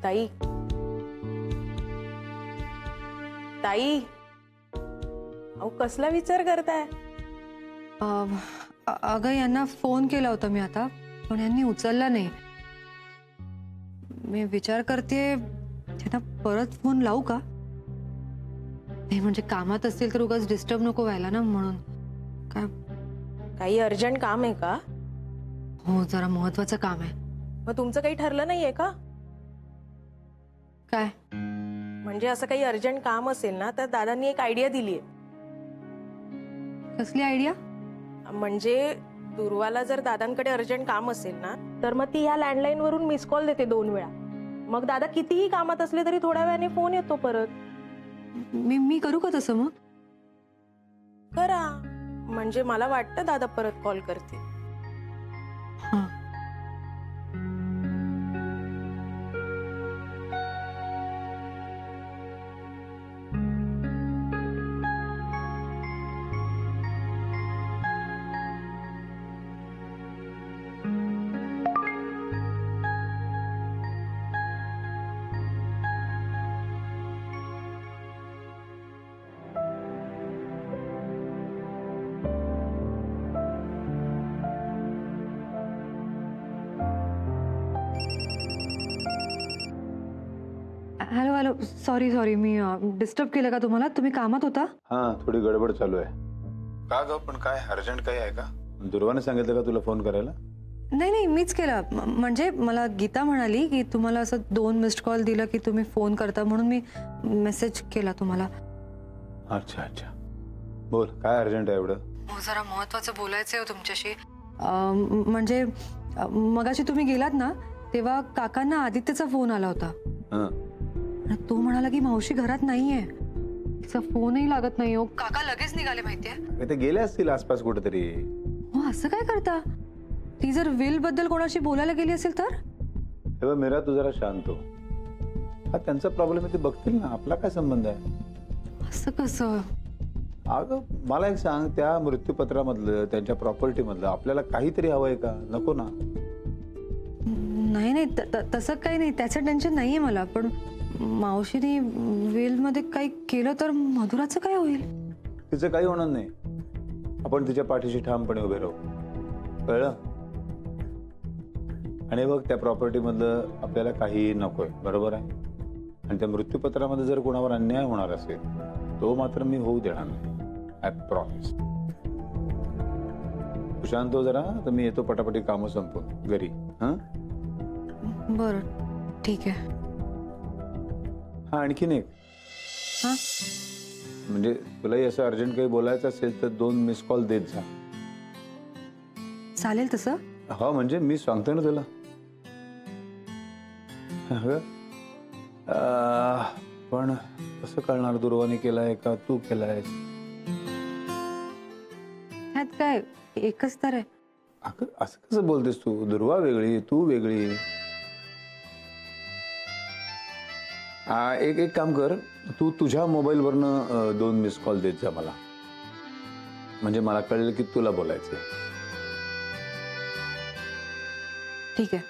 ताई ताई, अहो कसला विचार करताय? अगं यांना फोन केला होता मी आता, पण यांनी उचलला नाही. मी विचार करते त्यांना परत फोन लावू का? नाही म्हणजे कामात असतील तर उगाच डिस्टर्ब नको व्हायला ना, म्हणून. काय काही अर्जंट काम आहे का? हो, जरा महत्वाचं काम आहे. मग तुमचं काही ठरलं नाहीये का? काय म्हणजे असं काही अर्जंट काम असेल ना तर दादांनी एक आयडिया दिलीये. कसली आयडिया? म्हणजे दुर्वाला जर दादांकडे अर्जंट काम असेल ना तर मग ती ह्या लँडलाईन वरून मिस कॉल देते 2 वेळा. मग दादा कितीही कामात असले तरी थोड्या वेळाने फोन येतो परत. मी करू का तसं? मग करा, म्हणजे मला वाटतं दादा परत कॉल करते. हां. हॅलो हॅलो, सॉरी मी डिस्टर्ब केलं का तुम्हाला? तुम्ही कामात होता? हाँ, थोडी गडबड चालू आहे. का ग, पण काय अर्जंट काही आहे का? दुर्वाने सांगितलं का तुला फोन करायला? नाही मीच केला. म्हणजे मला गीता म्हणाली की तुम्हाला असं 2 मिस्ड कॉल दिलं की तुम्ही फोन करता, म्हणून मी मेसेज केला तुम्हाला. अच्छा, बोल काय अर्जंट आहे एवढं? हो, जरा महत्वाचं बोलायचं आहे तुमच्याशी. म्हणजे मगाशी तुम्ही गेलात ना तेव्हा काकांना आदित्यचा फोन आला होता. तो म्हणाला की मावशी घरात नाहीये, तिचा फोनही लागत नाही. हो, काका लगेच निघाले माहितीये. ते गेले असतील आसपास कुठेतरी. हो, असं काय करता? ती जर विल बद्दल कोणाशी बोलायला गेली असेल तर? हे बघ मीरा, तू जरा शांत हो. हा त्यांचा प्रॉब्लेम आहे, ते बघतील ना, आपला काय संबंध आहे? असं कसं? अगं मला एक सांग, त्या मृत्यूपत्रामधलं त्यांच्या प्रॉपर्टी मधलं आपल्याला काहीतरी हवंय का? नको ना? नाही तसं काही नाही, त्याचं टेन्शन नाहीये मला. पण मावशीने वेल मध्ये काही केलं तर मधुराचं काय होईल? तिचं काही होणार नाही. आपण तिच्या पाठीशी ठामपणे उभे राहू, कळलं? आणि बघ, त्या प्रॉपर्टी मधलं आपल्याला काही नकोय, बरोबर आहे? आणि त्या मृत्यूपत्रामध्ये जर कोणावर अन्याय होणार असेल तो मात्र मी होऊ देणार नाही. I promise. तू शांत हो जरा, तर मी येतो पटापटी कामं संपवून घरी. हां बरं, ठीक आहे. हा, आणखीन एक. हां, म्हणजे तुलाही असं अर्जंट काही बोलायचं असेल तर 2 मिस कॉल देत जा. चालेल तसं? हो, म्हणजे मी सांगतो ना तुला. पण कसं कळणार दुर्वाने केलाय का तू केलाय? ह्यात काय, एकच तर आहे. असं कसं बोलतेस तू? दुर्वा वेगळी, तू वेगळी. एक काम कर, तू तुझ्या मोबाईलवरनं 2 मिस कॉल देत जा मला, म्हणजे मला कळेल की तुला बोलायचंय. ठीक आहे.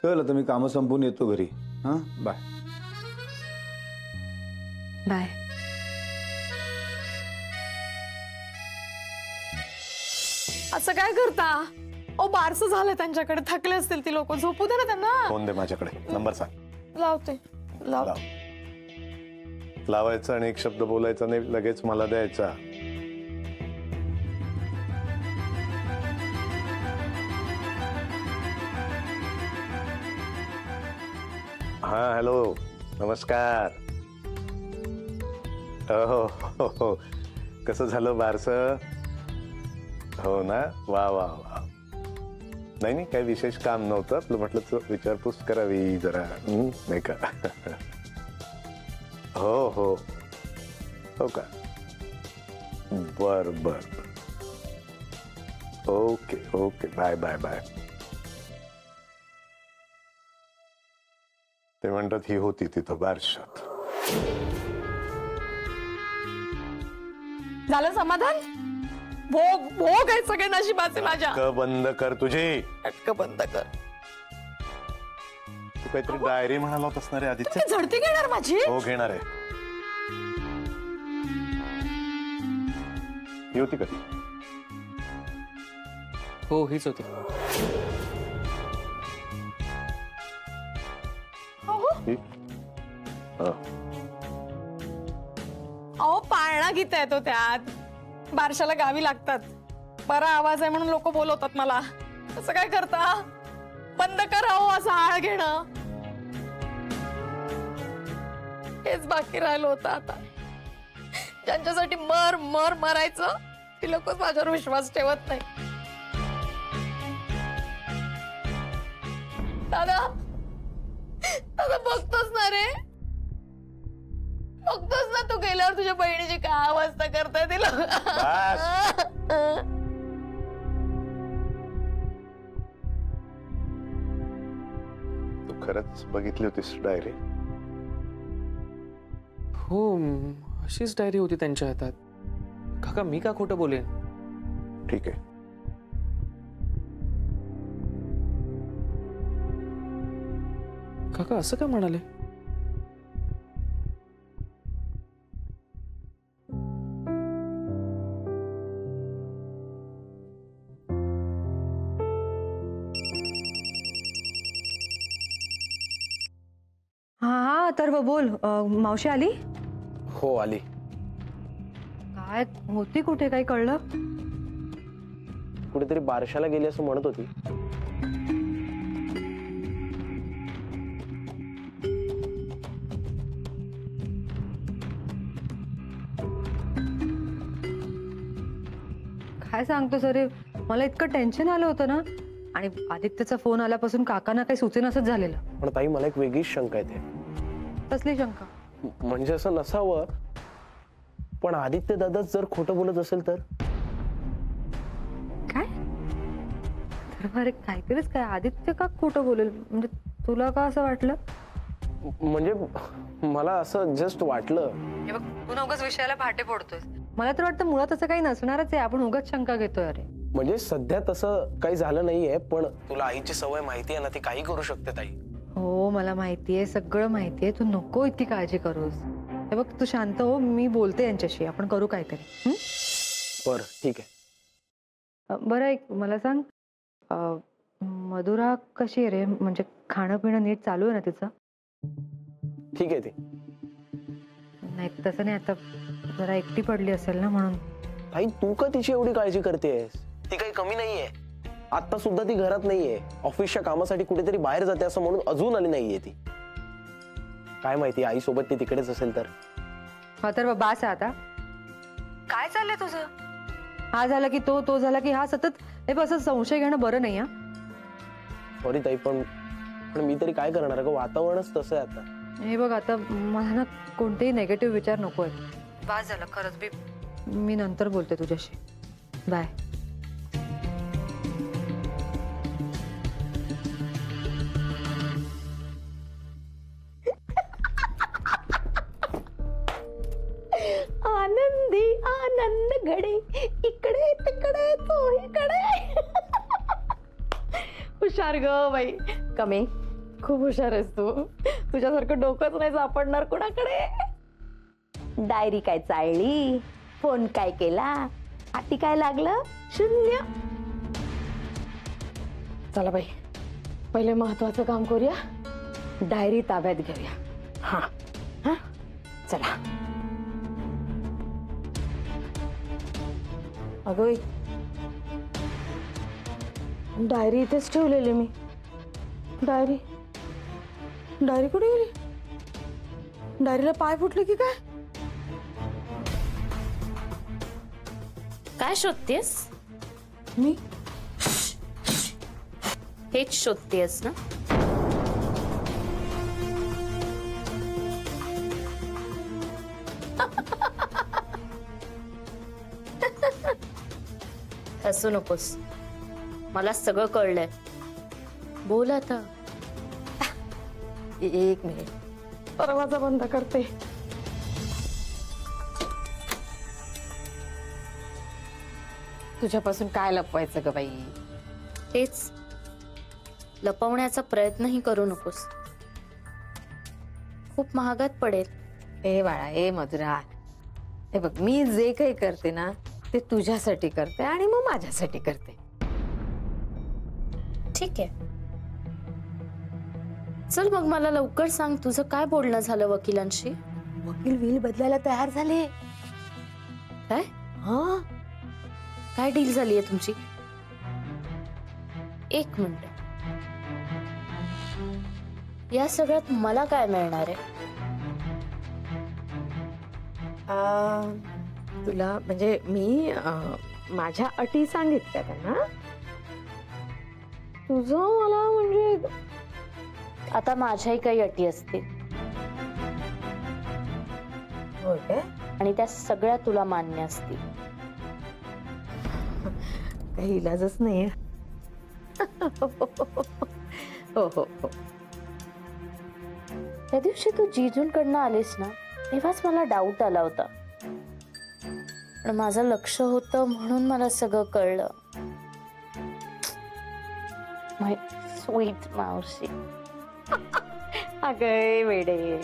चल आता मी कामं संपवून येतो घरी. हां, बाय. बाय. असं काय करता? ओ, बारसं झालं त्यांच्याकडे, थकले असतील ती लोक. झोपू दे ना त्यांना. फोन दे माझ्याकडे, नंबर सांग. लावते. लावायचा आणि एक शब्द बोलायचा नाही, लगेच मला द्यायचा. हा, हॅलो, नमस्कार. हो, कसं झालं बारसं? हो ना, वा वा वा. नाही काही विशेष काम नव्हतं आपलं, म्हटलं विचारपूस करावी जरा, नाही का? हो का? बर. Okay, bye. ते म्हणतात ही होती तिथं बारशात. झालं समाधान? भोग आहे सगळे नशिबाचे माझ्या. नाटकं बंद कर तुझी. नाटकं बंद कर. काहीतरी डायरी म्हणाला होतास ना रे आदित्य? ती झडती घेणार माझी? हो घेणार आहे. ही होती कधी? हो हीच होती. ही? हा. अहो पाळणा गीत आहे तो त्यात. बारशाला गावी लागतात. बरा आवाज आहे म्हणून लोक बोलवतात मला. असं काय करता? बंद करा हो असं आळ घेणं. हेच बाकी राहिलं होतं आता. ज्यांच्यासाठी मर मर मरायचं ती लोकच माझ्यावर विश्वास ठेवत नाही. दादा दादा बघतोस ना रे, बघतोस ना तू गेल्यावर तुझ्या बहिणीची काय अवस्था करताय तिला. तू खरंच बघितली होतीस डायरी? हो अशीच डायरी होती त्यांच्या हातात. काका मी का खोटं बोलेन? ठीक आहे. काका असं का म्हणाले? हा तर बोल. मावशी आली? हो आली. काय होती कुठे? काही कळलं? कुठेतरी बारशाला गेली असं म्हणत होती. काय सांगतो सर, मला इतकं टेन्शन आलं होतं ना. आणि आदित्यचा फोन आल्यापासून काकांना काही सुचेनासच झालेलं. पण ताई मला एक वेगळीच शंका येते. कसली शंका? म्हणजे असं नसावं, पण आदित्य दादाच जर खोटं बोलत असेल तर? काय? तर अरे काहीतरीच काय. आदित्य का खोटं बोलेल म्हणजे तुला का असं वाटलं? म्हणजे मला असं जस्ट वाटलं. हे बघ तू उगाच विषयाला फाटे फोडतोय. मला तर वाटतं मुळात असं काही नसणारच आहे. आपण उगाच शंका घेतोय. अरे म्हणजे सध्या तसं काही झालं नाहीये, पण तुला आईची सवय माहिती आहे ना, ती काही करू शकते ताई. हो मला माहितीये, सगळं माहितीये. तू नको इतकी काळजी करूस. हे बघ तू शांत हो, मी बोलते यांच्याशी, आपण करू काहीतरी. बरं ठीक आहे. बरं एक मला सांग, मधुरा कशी आहे रे? म्हणजे खाणं पिणं नीट चालू आहे ना तिचं? ठीक आहे ती. नाही तसं नाही, आता जरा एकटी पडली असेल ना म्हणून. ताई तू का तिची एवढी काळजी करतेस? ती काही कमी नाहीये. आता सुद्धा ती घरात नाहीये. ऑफिसच्या कामासाठी कुठेतरी बाहेर जाते असं म्हणून अजून आली नाहीये ती. काय माहिती आई सोबत ती तिकडेच असेल तर. हा तर बास आहे आता. काय चाललंय तुझं? हा झाला की तो झाला की हा, सतत हे असं संशय घेणं बरं नाही. हा सॉरी ताई, पण मी तरी काय करणार आहे? वातावरणच तसं आहे आता. हे बघ आता मला ना कोणतेही नेगेटिव्ह विचार नकोय. बास झालं खरंच. मी नंतर बोलते तुझ्याशी. बाय. आनंदी आनंद घडे इकडे तिकडे चोहीकडे. हुशार ग बाई. कमी खूप हुशार आहेस तू. तुझ्यासारखं डोकंच नाही सापडणार कुणाकडे. डायरी काय चाळली, फोन काय केला, हाती काय लागलं? शून्य. चला बाई, पहिले महत्वाचं काम करूया. डायरी ताब्यात घेऊया. हा हा चला. अगं डायरी इथेच ठेवलेली मी. डायरी कुठे गेली? डायरीला पाय फुटले की काय? काय शोधतेस? मी हेच शोधतेस ना? हसू नकोस, मला सगळं कळलंय. बोल आता. एक मिनिट, दरवाजा बंद करते. तुझ्यापासून काय लपवायचं ग बाई? तेच लपवण्याचा प्रयत्नही करू नकोस. खूप महागात पडेल. ए बाळा, ए मधुरा, हे बघ, मी जे काही करते ना ते तुझ्यासाठी करते आणि मग माझ्यासाठी करते. ठीक आहे, चल मग मला लवकर सांग, तुझं काय बोलणं झालं वकिलांशी? वकील विल बदलायला तयार झाले. काय हा, काय डील झाली आहे तुमची? एक मिनिट, या सगळ्यात मला काय मिळणार आहे? तुला म्हणजे मी माझ्या अटी सांगितल्या त्यांना. तुझं मला म्हणजे आता माझ्याही काही अटी असतील होय काय? आणि त्या सगळ्या तुला मान्य असतील. काही इलाजच नाहीये. हो हो हो. त्या दिवशी तू जीजूंकडनं आलीस ना, तेव्हाच मला डाऊट आला होता, पण माझं लक्ष होतं म्हणून मला सगळं कळलं. माय स्वीट मावशी. अगं वेडे,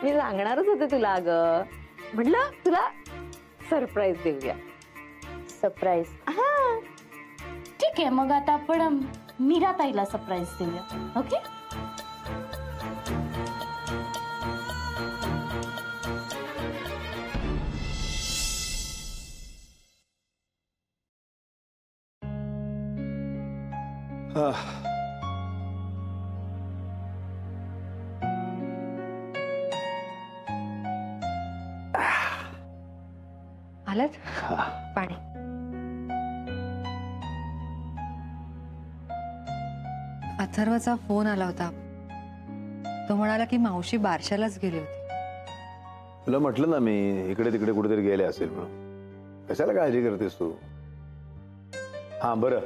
मी सांगणारच होते तुला. अगं म्हटलं तुला सरप्राईज देऊया. सरप्राईज? हा ठीक आहे, मग आता आपण मीरा ताईला सरप्राईज देऊया. ओके. आलात पाणी? अथर्वचा फोन आला होता. तो म्हणाला की मावशी बारशालाच गेली होती. तुला म्हटलं ना मी, इकडे तिकडे कुठेतरी गेले असेल म्हणून. कशाला काळजी करतेस तू? हा बरं,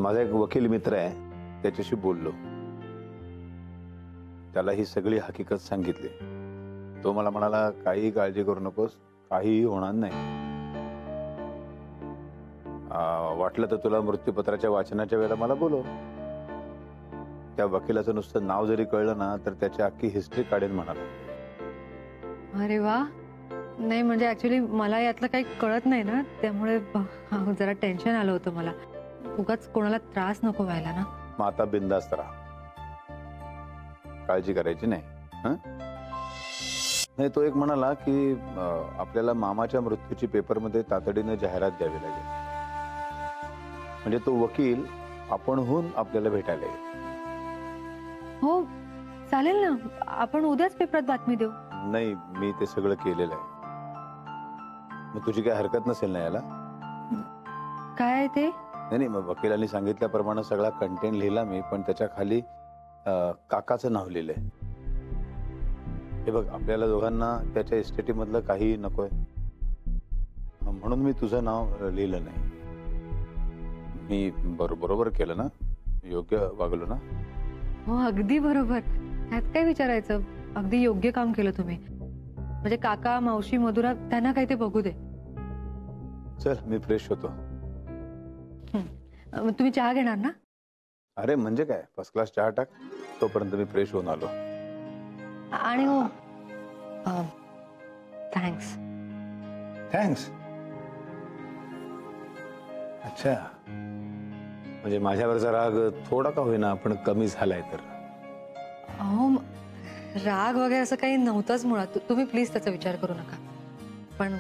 माझा एक वकील मित्र आहे, त्याच्याशी बोललो. त्याला ही सगळी हकीकत सांगितली. तो मला म्हणाला काही काळजी करू नकोस, काहीही होणार नाही. वाटलं तर तुला मृत्यूपत्राच्या वाचनाच्या वेळेला मला बोलव. त्या वकिलाचं नुसतं नाव जरी कळलं ना तर त्याची अख्खी हिस्ट्री काढेन म्हणाला. अरे वा. नाही म्हणजे ऍक्च्युली मला यातलं काही कळत नाही ना, त्यामुळे जरा टेन्शन आलं होतं मला. उगाच कोणाला त्रास नको व्हायला ना. मग आता बिंदास्त राहा, काळजी करायची नाही. नाही, तो एक म्हणाला की आपल्याला मामाच्या मृत्यूची पेपरमध्ये तातडीने जाहिरात द्यावी लागेल. म्हणजे तो वकील आपणहून आपल्याला भेटायला येईल. हो चालेल ना, आपण उद्याच पेपरात बातमी देऊ. नाही, मी ते सगळं केलेलं आहे. मग तुझी काय हरकत नसेल ना याला? काय ते? नाही, मग वकिलांनी सांगितल्याप्रमाणे सगळा कंटेंट लिहिला मी, पण त्याच्या खाली काकाचं नाव लिहिलंय. हे बघ, आपल्याला दोघांना त्याच्या इस्टेटी मधलं काहीही नकोय, म्हणून मी तुझं नाव लिहिलं नाही. मी बरोबर केलं ना? योग्य वागलो ना? हो अगदी बरोबर. त्यात काय विचारायचं, अगदी योग्य काम केलं तुम्ही. म्हणजे काका मावशी मधुरा त्यांना काही ते बघू दे. चल मी फ्रेश होतो. तुम्ही चहा घेणार ना? अरे म्हणजे काय, फर्स्ट क्लास चहा टाक, तोपर्यंत मी फ्रेश होऊन आलो. आणि हो थँक्स. थँक्स? अच्छा, म्हणजे माझ्यावरचा राग थोडा का होईना पण कमी झालाय तर. अहो राग वगैरे असं काही नव्हतंच मुळात. तुम्ही प्लीज त्याचा विचार करू नका. पण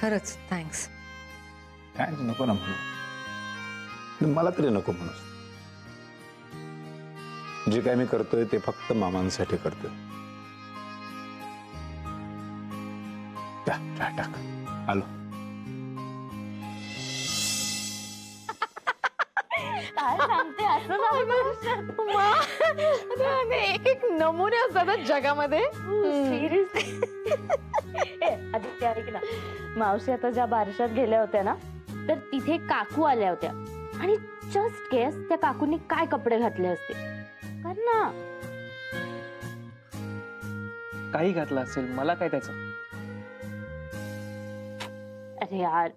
खरंच थँक्स. थँक्स नको ना म्हणून, मला तरी नको म्हणून. जे काय मी करतोय ते फक्त मामांसाठी करतोय. चहा टाक, आलो. काय सांगते असं एक एक नमुने असतात जगामध्ये. आदित्य ऐक ना, मावशी आता ज्या बारशात गेल्या होत्या ना, तर तिथे काकू आल्या होत्या. आणि जस्ट गेस त्या काकूंनी काय कपडे घातले असते? कर ना. काही घातलं असेल, मला काय त्याचं. अरे यार,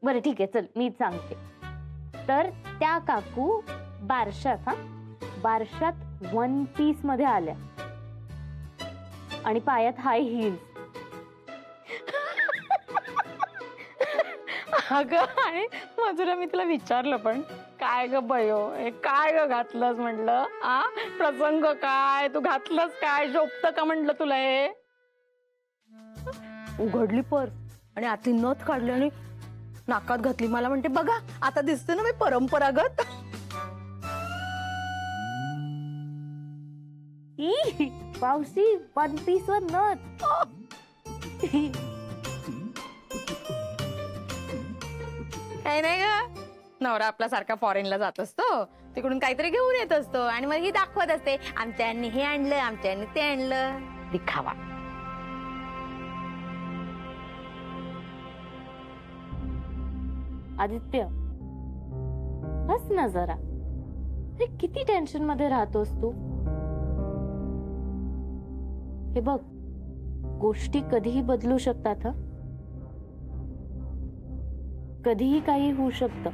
बरं ठीक आहे, चल मीच सांगते. तर त्या काकू बारशात 1 पीस मध्ये आल्या आणि पायात हाय हिल्स. अगं आणि मधुरा मी तुला विचारलं पण काय ग बयो हे काय ग घातलंस म्हटलं आ प्रसंग काय तू घातलंस काय शोभत का म्हटलं तुला हे. उघडली पर्स आणि आतली नथ काढली आणि नाकात घातली. मला म्हणते बघा आता दिसते ना मी परंपरागत. ई मावशी वन पीस वर नथ. काय नाही ग नवरा आपला सारखा फॉरेनला जात असतो तिकडून काहीतरी घेऊन येत असतो आणि मग ही दाखवत असते आमच्यानी हे आणलं आमच्यानी ते आणलं. दिखावा. आदित्य हस ना जरा. अरे किती टेन्शन मध्ये राहतोस तू. हे बघ गोष्टी कधीही बदलू शकतात. हं कधीही काही होऊ शकतं.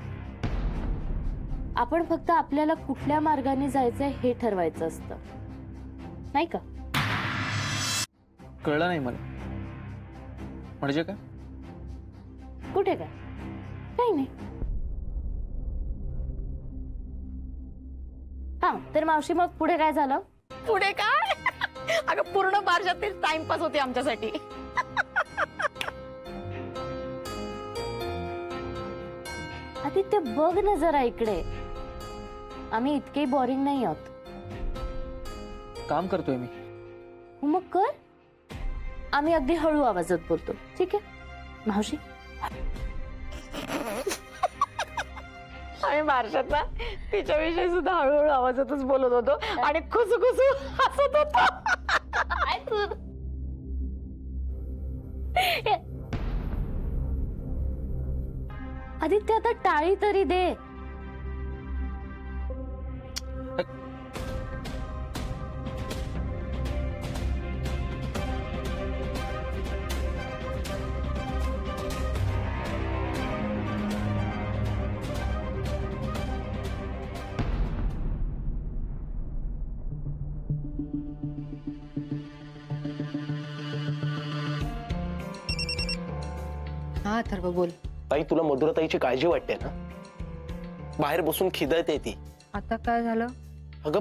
आपण फक्त आपल्याला कुठल्या मार्गाने जायचंय हे ठरवायचं असतं नाही का. कळलं नाही मला. म्हणजे काय? कुठे काय काही नाही. हा तर मावशी मग पुढे काय झालं. पुढे काय अगं पूर्ण बारशातील टाइमपास होती आमच्यासाठी. आदित्य बघ ना जरा इकडे. आम्ही इतके बोरिंग नाही आहोत. काम करतोय मी. मग कर. आम्ही अगदी हळू आवाजात बोलतो ठीक आहे मावशी. आम्ही बारशात ना तिच्याविषयी सुद्धा हळूहळू आवाजातच बोलत होतो आणि खुसखुसू हसत होतो. आदित्य आता टाळी तरी दे. हा अथर्व बोल. ताई तुला मधुराताईची काळजी वाटते ना. बाहेर बसून खिदळते ती. आता काय झालं. अगं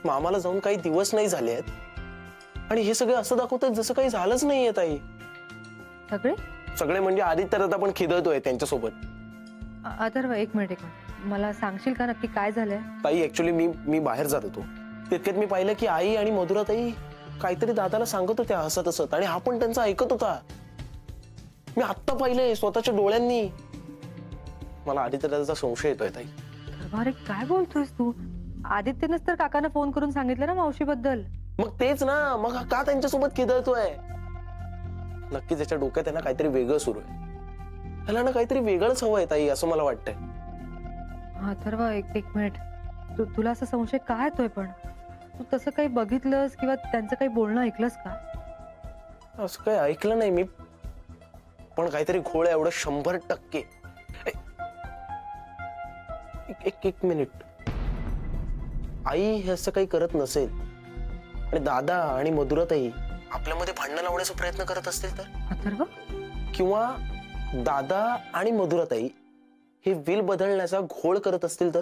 मामाला जाऊन काही दिवस नाही झाले आहेत आणि हे सगळे असं दाखवतात जसं काही झालंच नाहीये ताई. सगळे सगळे म्हणजे आदित्य आता पण खिदळतोय त्यांच्यासोबत. अथर्व एक मिनिट मला सांगशील का नक्की काय झालंय. ताई ऍक्च्युली मी बाहेर जात होतो तितक्यात मी पाहिलं की आई आणि मधुराताई काहीतरी दादाला सांगत होत्या हसत हसत आणि हा पण त्यांचा ऐकत होता. मी आत्ता पाहिलंय स्वतःच्या डोळ्यांनी. मला आदित्य दादाचा संशय येतोय ताई. अरे काय बोलतोयस तू. आदित्यनंच तर काकांना फोन करून सांगितलं ना मावशी बद्दल. मग तेच ना. मग हा का त्यांच्यासोबत खिदळतोय. नक्कीच त्याच्या डोक्यात त्यांना काहीतरी वेगळं सुरू आहे. त्याला ना काहीतरी वेगळंच हवंय ताई असं मला वाटतंय. अथर्व एक मिनिट तुला असं संशय काय येतोय पण. तू तसं काही बघितलंस किंवा त्यांचं काही बोलणं ऐकलंस का. असं काही ऐकलं नाही मी पण काहीतरी घोळ आहे एवढं 100%. एक मिनिट. आई हे असं काही करत नसेल आणि दादा आणि मधुराताई आपल्यामध्ये भांडण लावण्याचा प्रयत्न करत असतील तर. अथर्व किंवा दादा आणि मधुराताई हे विल बदलण्याचा घोळ करत असतील तर.